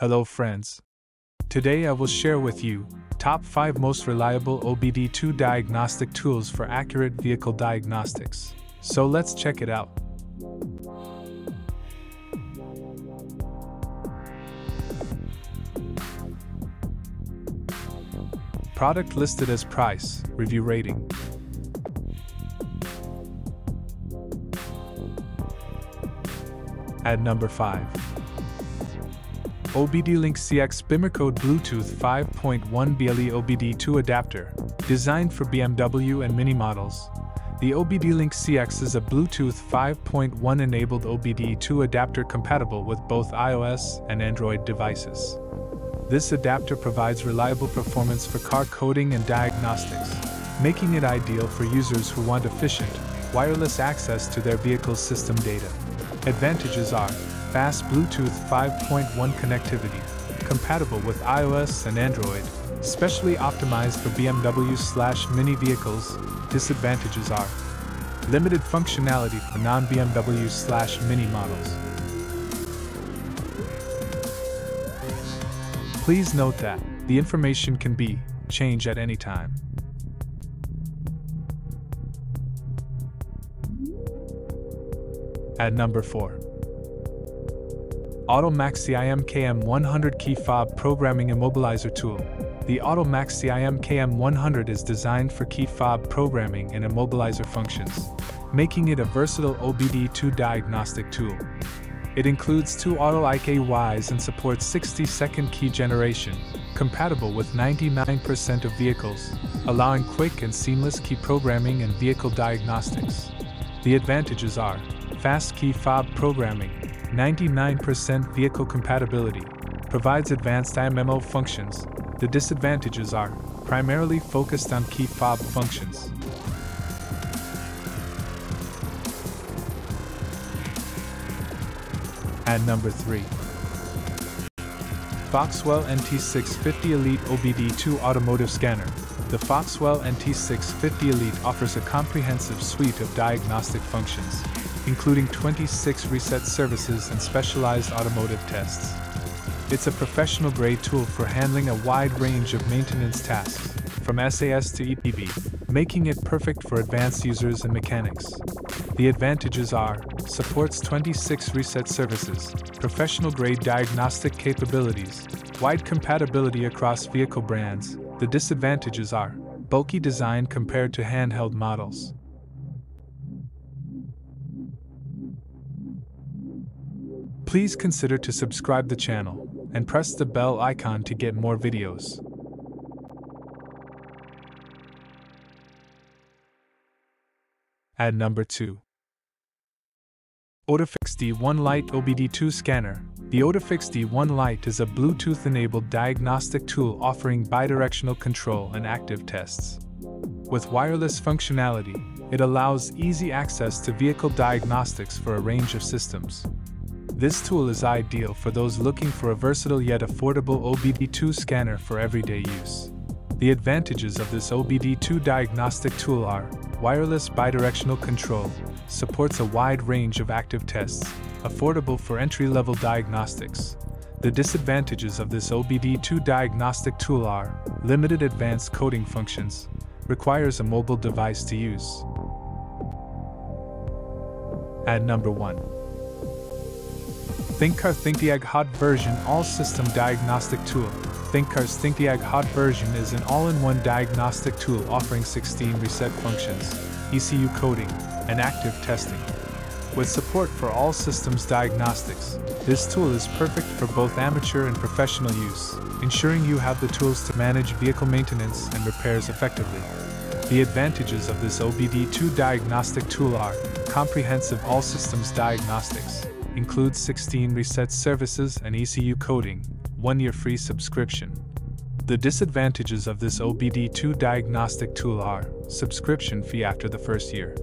Hello friends. Today I will share with you top 5 most reliable OBD2 diagnostic tools for accurate vehicle diagnostics. So let's check it out. Product listed as price, review rating. At number 5. OBDLink CX Bimmercode Bluetooth 5.1 BLE OBD2 adapter, designed for BMW and Mini models. The OBDLink CX is a Bluetooth 5.1 enabled OBD2 adapter compatible with both iOS and Android devices. This adapter provides reliable performance for car coding and diagnostics, making it ideal for users who want efficient, wireless access to their vehicle's system data. Advantages are fast Bluetooth 5.1 connectivity, compatible with iOS and Android, specially optimized for BMW/Mini vehicles. Disadvantages are limited functionality for non-BMW/Mini models. Please note that the information can be changed at any time. At number 4. MaxiIM KM100 Key Fob Programming Immobilizer Tool. The MaxiIM KM100 is designed for key fob programming and immobilizer functions, making it a versatile OBD2 diagnostic tool. It includes 2 Autel IKYs and supports 60-second key generation, compatible with 99% of vehicles, allowing quick and seamless key programming and vehicle diagnostics. The advantages are fast key fob programming, 99% vehicle compatibility, provides advanced IMMO functions. The disadvantages are primarily focused on key fob functions. At number 3. Foxwell NT650 Elite OBD2 Automotive Scanner. The Foxwell NT650 Elite offers a comprehensive suite of diagnostic functions, including 26 reset services and specialized automotive tests. It's a professional-grade tool for handling a wide range of maintenance tasks, from SAS to EPB, making it perfect for advanced users and mechanics. The advantages are supports 26 reset services, professional-grade diagnostic capabilities, wide compatibility across vehicle brands. The disadvantages are bulky design compared to handheld models. Please consider to subscribe the channel and press the bell icon to get more videos. At number 2. Automatic One Light OBD2 Scanner. The Automatic One Light is a Bluetooth-enabled diagnostic tool offering bidirectional control and active tests. With wireless functionality, it allows easy access to vehicle diagnostics for a range of systems. This tool is ideal for those looking for a versatile yet affordable OBD2 scanner for everyday use. The advantages of this OBD2 diagnostic tool are wireless bidirectional control, supports a wide range of active tests, affordable for entry-level diagnostics. The disadvantages of this OBD2 diagnostic tool are limited advanced coding functions, requires a mobile device to use. At number 1. ThinkCar ThinkDiag version all-system diagnostic tool. ThinkCar's Thinkdiag version is an all-in-one diagnostic tool offering 16 reset functions, ECU coding, and active testing. With support for all systems diagnostics, this tool is perfect for both amateur and professional use, ensuring you have the tools to manage vehicle maintenance and repairs effectively. The advantages of this OBD2 diagnostic tool are comprehensive all systems diagnostics, includes 16 reset services and ECU coding, 1-year free subscription. The disadvantages of this OBD2 diagnostic tool are subscription fee after the first year,